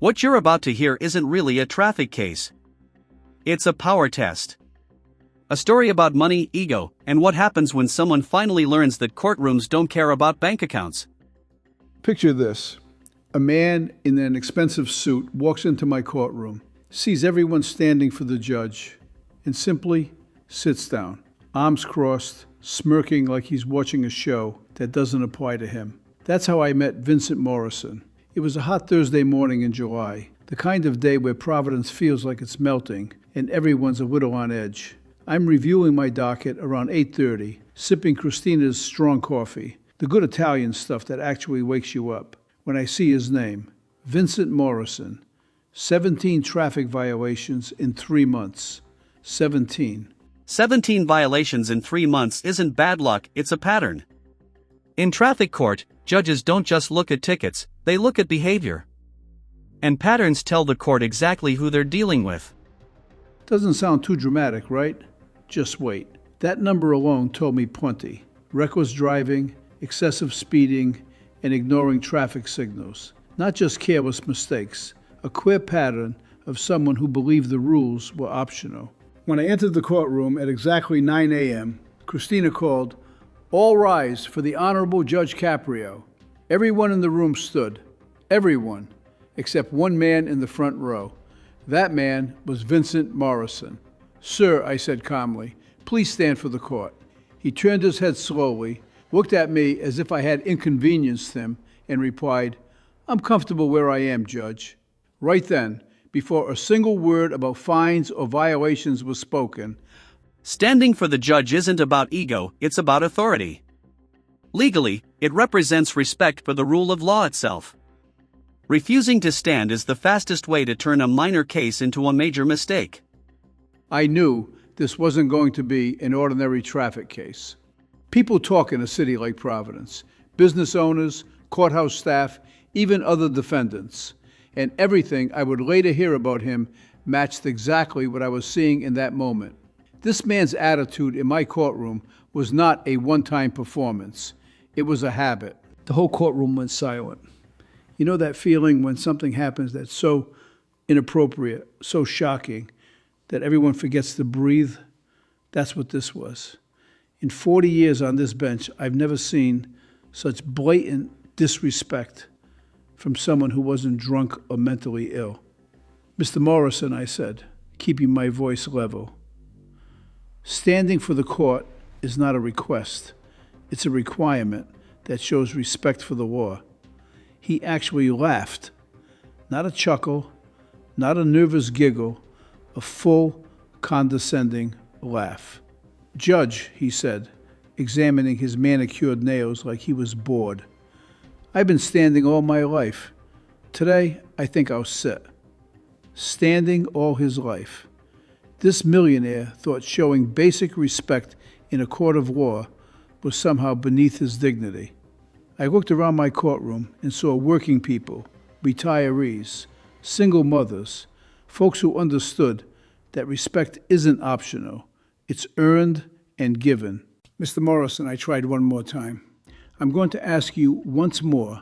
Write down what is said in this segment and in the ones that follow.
What you're about to hear isn't really a traffic case. It's a power test. A story about money, ego, and what happens when someone finally learns that courtrooms don't care about bank accounts. Picture this. A man in an expensive suit walks into my courtroom, sees everyone standing for the judge, and simply sits down, arms crossed, smirking like he's watching a show that doesn't apply to him. That's how I met Vincent Morrison. It was a hot Thursday morning in July, the kind of day where Providence feels like it's melting and everyone's a little on edge. I'm reviewing my docket around 8:30, sipping Christina's strong coffee, the good Italian stuff that actually wakes you up, when I see his name, Vincent Morrison. 17 traffic violations in 3 months. 17. 17 violations in 3 months isn't bad luck, it's a pattern. In traffic court, judges don't just look at tickets, they look at behavior. And patterns tell the court exactly who they're dealing with. Doesn't sound too dramatic, right? Just wait. That number alone told me plenty. Reckless driving, excessive speeding, and ignoring traffic signals. Not just careless mistakes. A clear pattern of someone who believed the rules were optional. When I entered the courtroom at exactly 9 a.m., Christina called, "All rise for the Honorable Judge Caprio." Everyone in the room stood. Everyone, except one man in the front row. That man was Vincent Morrison. "Sir," I said calmly, "please stand for the court." He turned his head slowly, looked at me as if I had inconvenienced him, and replied, "I'm comfortable where I am, Judge." Right then, before a single word about fines or violations was spoken, standing for the judge isn't about ego, it's about authority. Legally, it represents respect for the rule of law itself. Refusing to stand is the fastest way to turn a minor case into a major mistake. I knew this wasn't going to be an ordinary traffic case. People talk in a city like Providence. Business owners, courthouse staff, even other defendants. And everything I would later hear about him matched exactly what I was seeing in that moment. This man's attitude in my courtroom was not a one-time performance. It was a habit. The whole courtroom went silent. You know that feeling when something happens that's so inappropriate, so shocking, that everyone forgets to breathe? That's what this was. In 40 years on this bench, I've never seen such blatant disrespect from someone who wasn't drunk or mentally ill. "Mr. Morrison," I said, keeping my voice level, "standing for the court is not a request. It's a requirement that shows respect for the law." He actually laughed. Not a chuckle, not a nervous giggle, a full, condescending laugh. "Judge," he said, examining his manicured nails like he was bored, "I've been standing all my life. Today, I think I'll sit." Standing all his life. This millionaire thought showing basic respect in a court of law was somehow beneath his dignity. I looked around my courtroom and saw working people, retirees, single mothers, folks who understood that respect isn't optional. It's earned and given. "Mr. Morrison," I tried one more time, "I'm going to ask you once more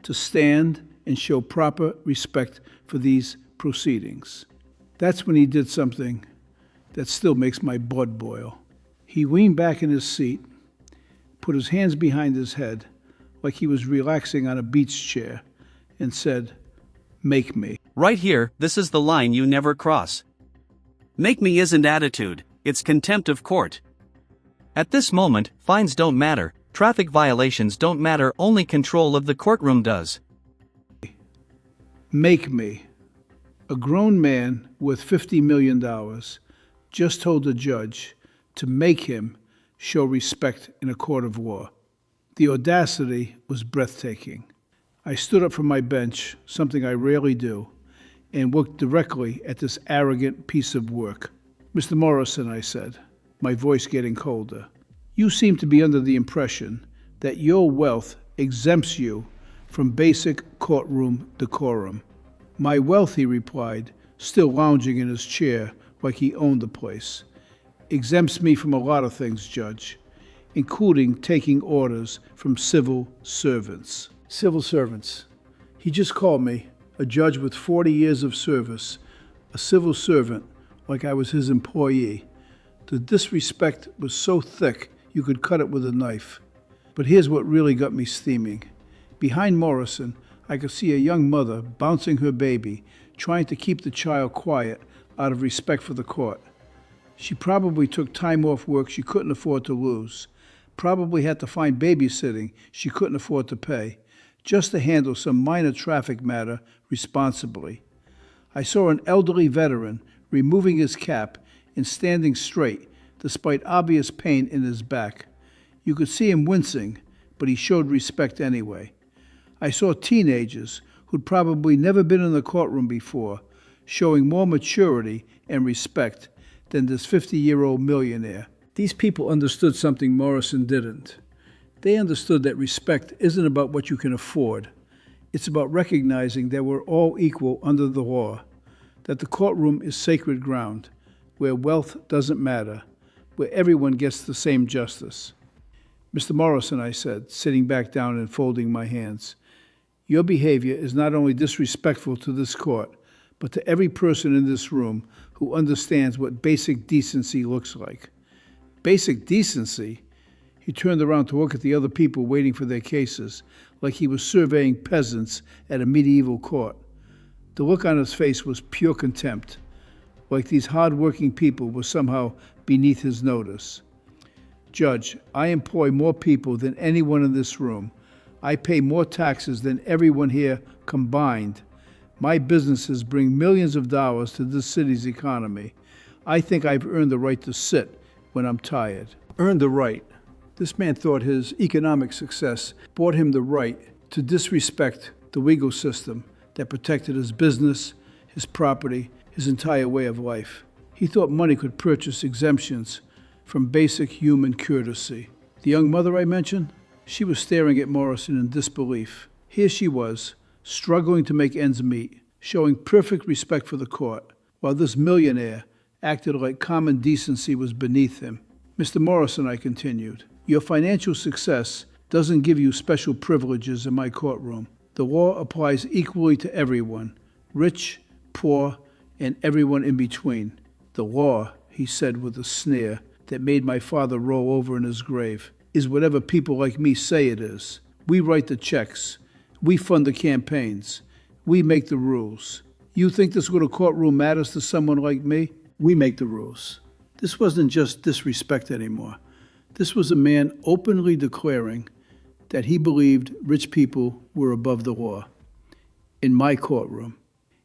to stand and show proper respect for these proceedings." That's when he did something that still makes my blood boil. He leaned back in his seat, put his hands behind his head like he was relaxing on a beach chair, and said, "Make me." Right here, this is the line you never cross. Make me isn't attitude, it's contempt of court. At this moment, fines don't matter, traffic violations don't matter, only control of the courtroom does. Make me. A grown man worth $50 million just told the judge to make him show respect in a court of law. The audacity was breathtaking. I stood up from my bench, something I rarely do, and looked directly at this arrogant piece of work. "Mr. Morrison," I said, my voice getting colder, "you seem to be under the impression that your wealth exempts you from basic courtroom decorum." "My wealth," he replied, still lounging in his chair like he owned the place, "exempts me from a lot of things, Judge, including taking orders from civil servants." Civil servants. He just called me a judge with 40 years of service, a civil servant like I was his employee. The disrespect was so thick you could cut it with a knife. But here's what really got me steaming. Behind Morrison, I could see a young mother bouncing her baby, trying to keep the child quiet out of respect for the court. She probably took time off work she couldn't afford to lose, probably had to find babysitting she couldn't afford to pay, just to handle some minor traffic matter responsibly. I saw an elderly veteran removing his cap and standing straight, despite obvious pain in his back. You could see him wincing, but he showed respect anyway. I saw teenagers who'd probably never been in the courtroom before, showing more maturity and respect than this 50-year-old millionaire. These people understood something Morrison didn't. They understood that respect isn't about what you can afford. It's about recognizing that we're all equal under the law, that the courtroom is sacred ground, where wealth doesn't matter, where everyone gets the same justice. Mr. Morrison, I said, sitting back down and folding my hands, your behavior is not only disrespectful to this court, but to every person in this room who understands what basic decency looks like. Basic decency? He turned around to look at the other people waiting for their cases, like he was surveying peasants at a medieval court. The look on his face was pure contempt, like these hard-working people were somehow beneath his notice. Judge, I employ more people than anyone in this room. I pay more taxes than everyone here combined. My businesses bring millions of dollars to this city's economy. I think I've earned the right to sit when I'm tired. Earned the right. This man thought his economic success bought him the right to disrespect the legal system that protected his business, his property, his entire way of life. He thought money could purchase exemptions from basic human courtesy. The young mother I mentioned, she was staring at Morrison in disbelief. Here she was, struggling to make ends meet, showing perfect respect for the court, while this millionaire acted like common decency was beneath him. Mr. Morrison, I continued, your financial success doesn't give you special privileges in my courtroom. The law applies equally to everyone, rich, poor, and everyone in between. The law, he said with a sneer that made my father roll over in his grave, is whatever people like me say it is. We write the checks. We fund the campaigns. We make the rules. You think this little courtroom matters to someone like me? We make the rules. This wasn't just disrespect anymore. This was a man openly declaring that he believed rich people were above the law. In my courtroom,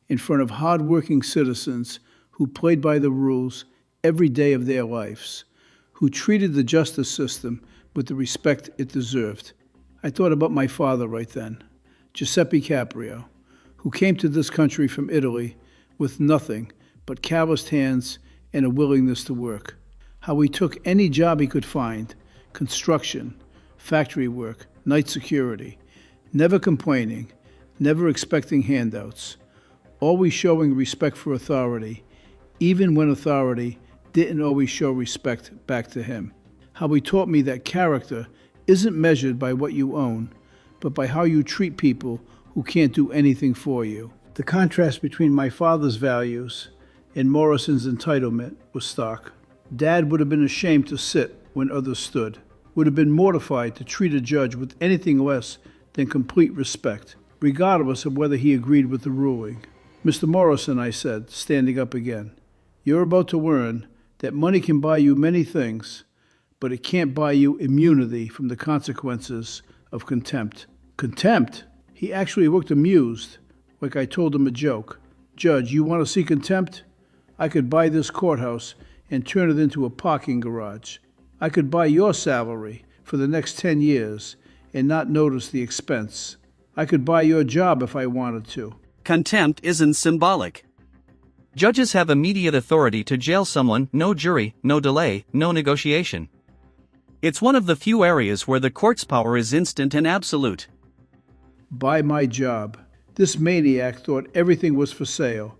in front of hard-working citizens who played by the rules every day of their lives, who treated the justice system with the respect it deserved. I thought about my father right then, Giuseppe Caprio, who came to this country from Italy with nothing but calloused hands and a willingness to work. How he took any job he could find, construction, factory work, night security, never complaining, never expecting handouts, always showing respect for authority, even when authority didn't always show respect back to him. How he taught me that character isn't measured by what you own, but by how you treat people who can't do anything for you. The contrast between my father's values and Morrison's entitlement was stark. Dad would have been ashamed to sit when others stood, would have been mortified to treat a judge with anything less than complete respect, regardless of whether he agreed with the ruling. Mr. Morrison, I said, standing up again, you're about to learn that money can buy you many things, but it can't buy you immunity from the consequences of contempt. Contempt? He actually looked amused, like I told him a joke. Judge, you want to see contempt? I could buy this courthouse and turn it into a parking garage. I could buy your salary for the next 10 years and not notice the expense. I could buy your job if I wanted to. Contempt isn't symbolic. Judges have immediate authority to jail someone, no jury, no delay, no negotiation. It's one of the few areas where the court's power is instant and absolute. Buy my job. This maniac thought everything was for sale,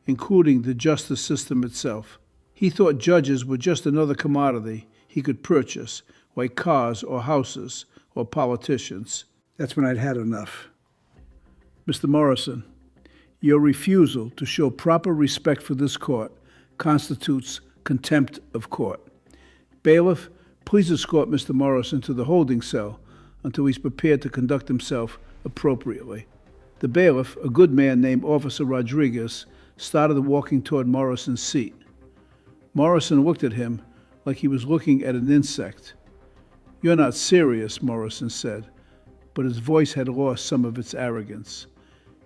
including the justice system itself. He thought judges were just another commodity he could purchase, like cars or houses or politicians. That's when I'd had enough. Mr. Morrison, Your refusal to show proper respect for this court constitutes contempt of court. Bailiff, please escort Mr. Morrison to the holding cell until he's prepared to conduct himself appropriately. The bailiff, a good man named Officer Rodriguez, started walking toward Morrison's seat. Morrison looked at him like he was looking at an insect. "You're not serious," Morrison said, but his voice had lost some of its arrogance.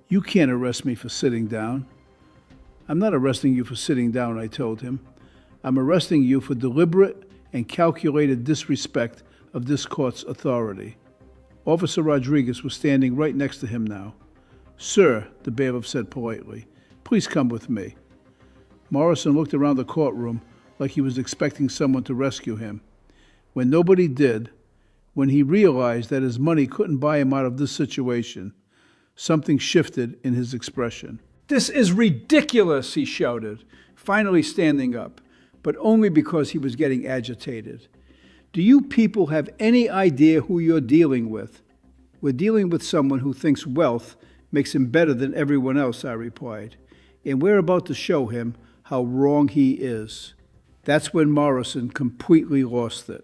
"You can't arrest me for sitting down." "I'm not arresting you for sitting down," I told him. "I'm arresting you for deliberate and calculated disrespect of this court's authority." Officer Rodriguez was standing right next to him now. "Sir," the bailiff said politely, "please come with me." Morrison looked around the courtroom like he was expecting someone to rescue him. When nobody did, when he realized that his money couldn't buy him out of this situation, something shifted in his expression. "This is ridiculous," he shouted, finally standing up, but only because he was getting agitated. "Do you people have any idea who you're dealing with?" "We're dealing with someone who thinks wealth makes him better than everyone else," I replied, "and we're about to show him how wrong he is." That's when Morrison completely lost it.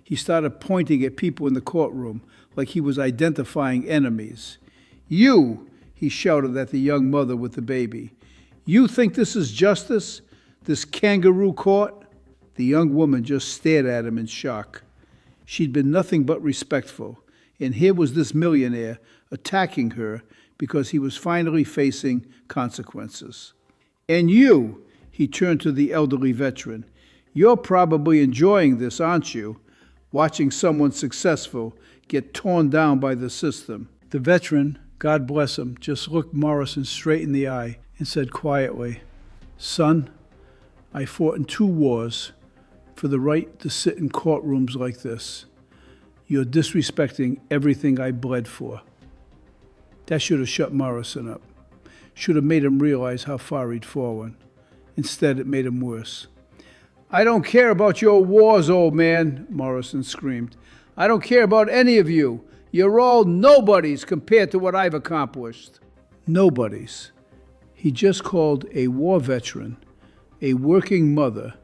He started pointing at people in the courtroom like he was identifying enemies. "You," he shouted at the young mother with the baby, "you think this is justice? This kangaroo court?" The young woman just stared at him in shock. She'd been nothing but respectful, and here was this millionaire attacking her because he was finally facing consequences. "And you," he turned to the elderly veteran, "you're probably enjoying this, aren't you? Watching someone successful get torn down by the system." The veteran, God bless him, just looked Morrison straight in the eye and said quietly, "Son, I fought in 2 wars for the right to sit in courtrooms like this. You're disrespecting everything I bled for." That should have shut Morrison up. Should have made him realize how far he'd fallen. Instead, it made him worse. "I don't care about your wars, old man," Morrison screamed. "I don't care about any of you. You're all nobodies compared to what I've accomplished." Nobodies. He just called a war veteran, a working mother,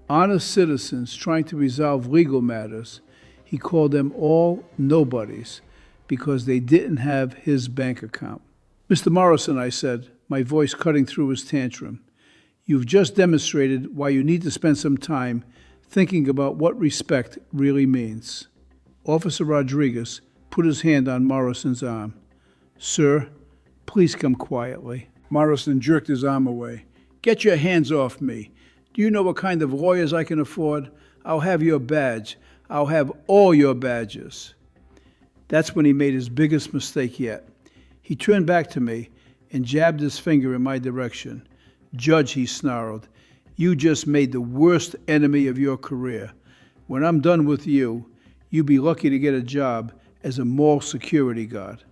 honest citizens trying to resolve legal matters. He called them all nobodies because they didn't have his bank account. "Mr. Morrison," I said, my voice cutting through his tantrum, "you've just demonstrated why you need to spend some time thinking about what respect really means." Officer Rodriguez put his hand on Morrison's arm. "Sir, please come quietly." Morrison jerked his arm away. "Get your hands off me. Do you know what kind of lawyers I can afford? I'll have your badge. I'll have all your badges." That's when he made his biggest mistake yet. He turned back to me and jabbed his finger in my direction. "Judge," he snarled, "you just made the worst enemy of your career. When I'm done with you, you'll be lucky to get a job as a mall security guard."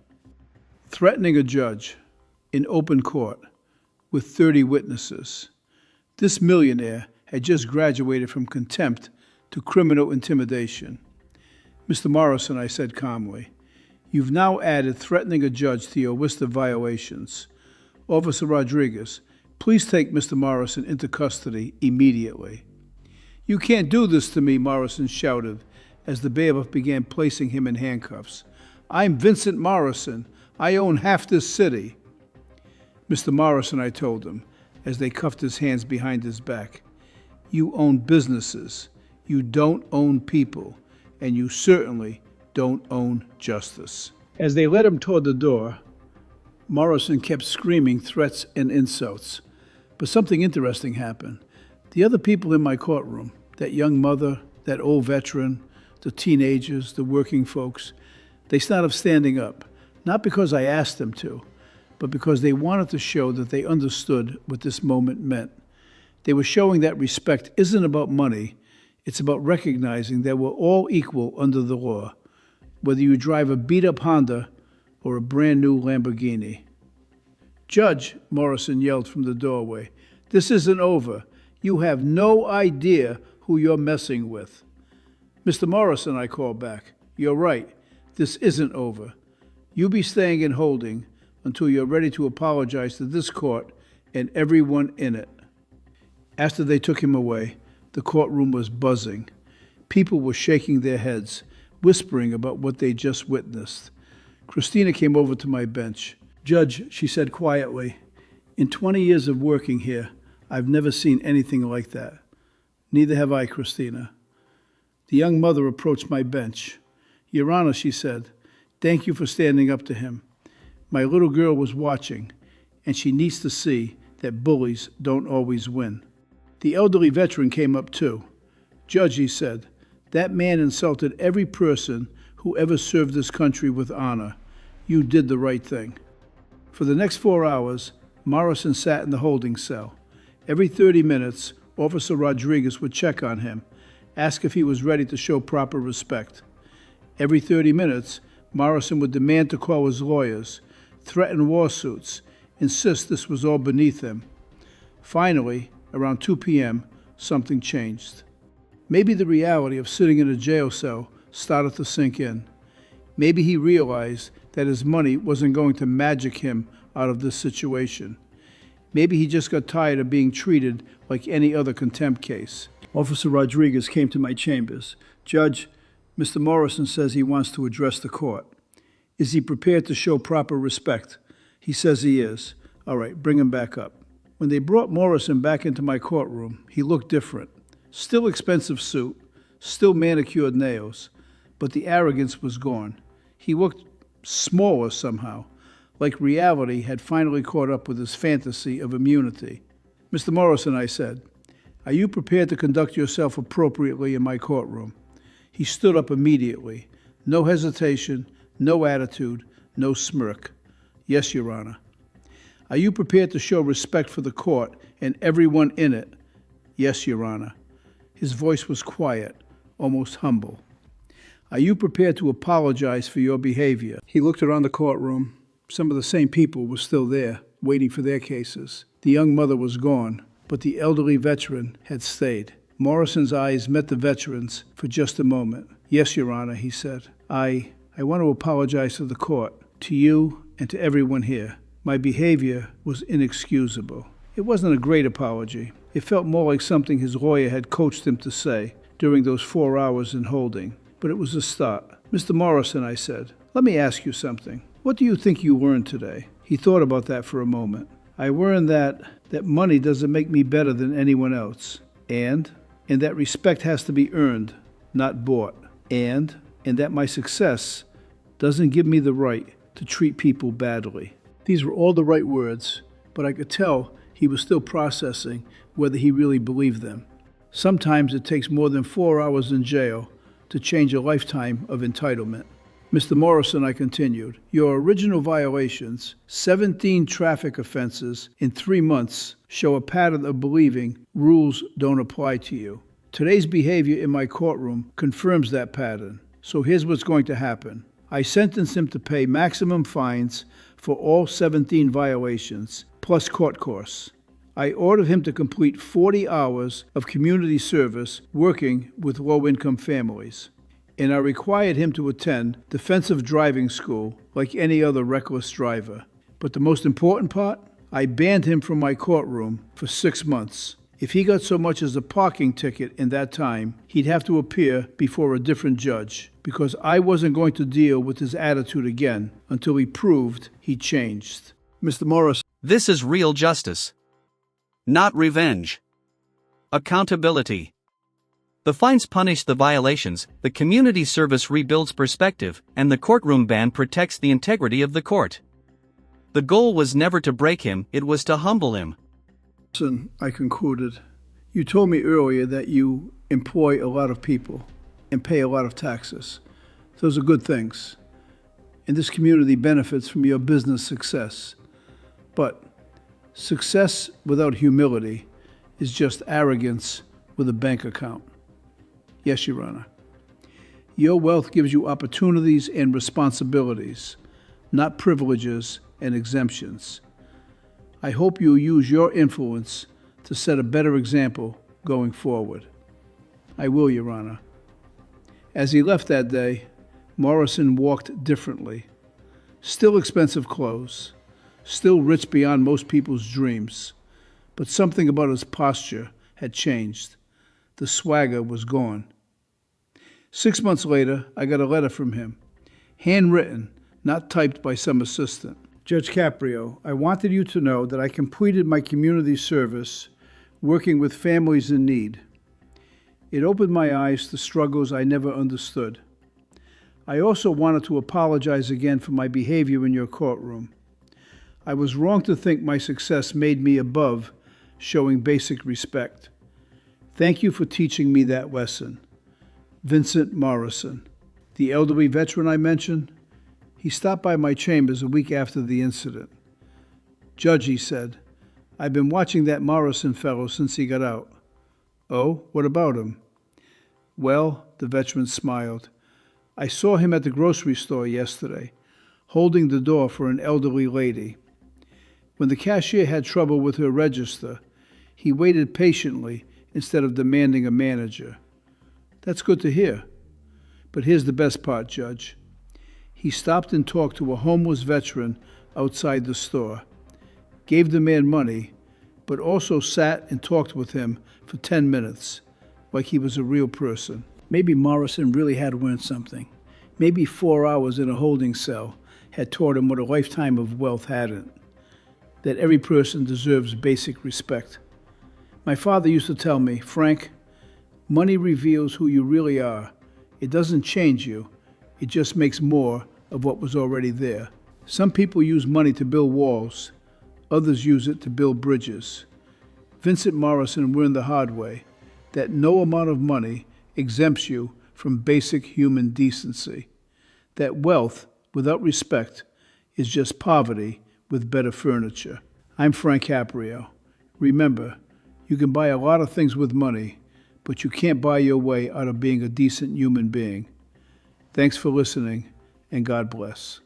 Threatening a judge in open court with 30 witnesses. This millionaire had just graduated from contempt to criminal intimidation. "Mr. Morrison," I said calmly, "you've now added threatening a judge to your list of violations. Officer Rodriguez, please take Mr. Morrison into custody immediately." "You can't do this to me," Morrison shouted as the bailiff began placing him in handcuffs. "I'm Vincent Morrison. I own half this city." "Mr. Morrison," I told him as they cuffed his hands behind his back, "you own businesses. You don't own people. And you certainly don't own justice." As they led him toward the door, Morrison kept screaming threats and insults. But something interesting happened. The other people in my courtroom, that young mother, that old veteran, the teenagers, the working folks, they started standing up, not because I asked them to, but because they wanted to show that they understood what this moment meant. They were showing that respect isn't about money. It's about recognizing that we're all equal under the law, whether you drive a beat-up Honda or a brand-new Lamborghini. "Judge," Morrison yelled from the doorway, "this isn't over. You have no idea who you're messing with." "Mr. Morrison," I called back, "you're right. This isn't over. You be staying in holding, until you're ready to apologize to this court and everyone in it. After they took him away, the courtroom was buzzing. People were shaking their heads, whispering about what they just witnessed. Christina came over to my bench. "Judge," she said quietly, "in 20 years of working here, I've never seen anything like that." "Neither have I, Christina." The young mother approached my bench. "Your Honor," she said, "thank you for standing up to him. My little girl was watching, and she needs to see that bullies don't always win." The elderly veteran came up too. "Judge," he said, "that man insulted every person who ever served this country with honor. You did the right thing." For the next 4 hours, Morrison sat in the holding cell. Every 30 minutes, Officer Rodriguez would check on him, ask if he was ready to show proper respect. Every 30 minutes, Morrison would demand to call his lawyers, threaten lawsuits, insist this was all beneath him. Finally, around 2 p.m., something changed. Maybe the reality of sitting in a jail cell started to sink in. Maybe he realized that his money wasn't going to magic him out of this situation. Maybe he just got tired of being treated like any other contempt case. Officer Rodriguez came to my chambers. "Judge, Mr. Morrison says he wants to address the court. Is he prepared to show proper respect?" "He says he is." "All right, bring him back up." When they brought Morrison back into my courtroom, he looked different. Still expensive suit, still manicured nails, but the arrogance was gone. He looked smaller somehow, like reality had finally caught up with his fantasy of immunity. "Mr. Morrison," I said, "are you prepared to conduct yourself appropriately in my courtroom?" He stood up immediately. No hesitation, no attitude, no smirk. "Yes, Your Honor." "Are you prepared to show respect for the court and everyone in it?" "Yes, Your Honor." His voice was quiet, almost humble. "Are you prepared to apologize for your behavior?" He looked around the courtroom. Some of the same people were still there, waiting for their cases. The young mother was gone, but the elderly veteran had stayed. Morrison's eyes met the veteran's for just a moment. "Yes, Your Honor," he said. I want to apologize to the court, to you, and to everyone here. My behavior was inexcusable." It wasn't a great apology. It felt more like something his lawyer had coached him to say during those 4 hours in holding. But it was a start. "Mr. Morrison," I said, "let me ask you something. What do you think you learned today?" He thought about that for a moment. "I learned that money doesn't make me better than anyone else. And that respect has to be earned, not bought. And that my success doesn't give me the right to treat people badly." These were all the right words, but I could tell he was still processing whether he really believed them. Sometimes it takes more than 4 hours in jail to change a lifetime of entitlement. "Mr. Morrison," I continued, "your original violations, 17 traffic offenses in 3 months, show a pattern of believing rules don't apply to you. Today's behavior in my courtroom confirms that pattern. So here's what's going to happen. I sentence him to pay maximum fines for all 17 violations, plus court costs. I order him to complete 40 hours of community service working with low-income families. And I required him to attend defensive driving school like any other reckless driver. But the most important part, I banned him from my courtroom for 6 months. If he got so much as a parking ticket in that time, he'd have to appear before a different judge, because I wasn't going to deal with his attitude again until he proved he changed." Mr. Morrison. This is real justice. Not revenge. Accountability. The fines punish the violations, the community service rebuilds perspective, and the courtroom ban protects the integrity of the court. The goal was never to break him, it was to humble him. "Listen," I concluded, "you told me earlier that you employ a lot of people and pay a lot of taxes. Those are good things. And this community benefits from your business success. But success without humility is just arrogance with a bank account." "Yes, Your Honor. Your wealth gives you opportunities and responsibilities, not privileges and exemptions. I hope you use your influence to set a better example going forward." "I will, Your Honor." As he left that day, Morrison walked differently. Still expensive clothes, still rich beyond most people's dreams. But something about his posture had changed. The swagger was gone. 6 months later, I got a letter from him, handwritten, not typed by some assistant. Judge Caprio, I wanted you to know that I completed my community service working with families in need. It opened my eyes to struggles I never understood. I also wanted to apologize again for my behavior in your courtroom. I was wrong to think my success made me above showing basic respect. Thank you for teaching me that lesson. Vincent Morrison. The elderly veteran I mentioned, he stopped by my chambers a week after the incident. Judge, he said, I've been watching that Morrison fellow since he got out. Oh, what about him? Well, the veteran smiled. I saw him at the grocery store yesterday, holding the door for an elderly lady. When the cashier had trouble with her register, he waited patiently instead of demanding a manager. That's good to hear. But here's the best part, Judge. He stopped and talked to a homeless veteran outside the store, gave the man money, but also sat and talked with him for 10 minutes, like he was a real person. Maybe Morrison really had learned something. Maybe 4 hours in a holding cell had taught him what a lifetime of wealth hadn't. That every person deserves basic respect. My father used to tell me, Frank, money reveals who you really are. It doesn't change you. It just makes more of what was already there. Some people use money to build walls. Others use it to build bridges. Vincent Morrison learned the hard way that no amount of money exempts you from basic human decency. That wealth without respect is just poverty with better furniture. I'm Frank Caprio. Remember, you can buy a lot of things with money, but you can't buy your way out of being a decent human being. Thanks for listening, and God bless.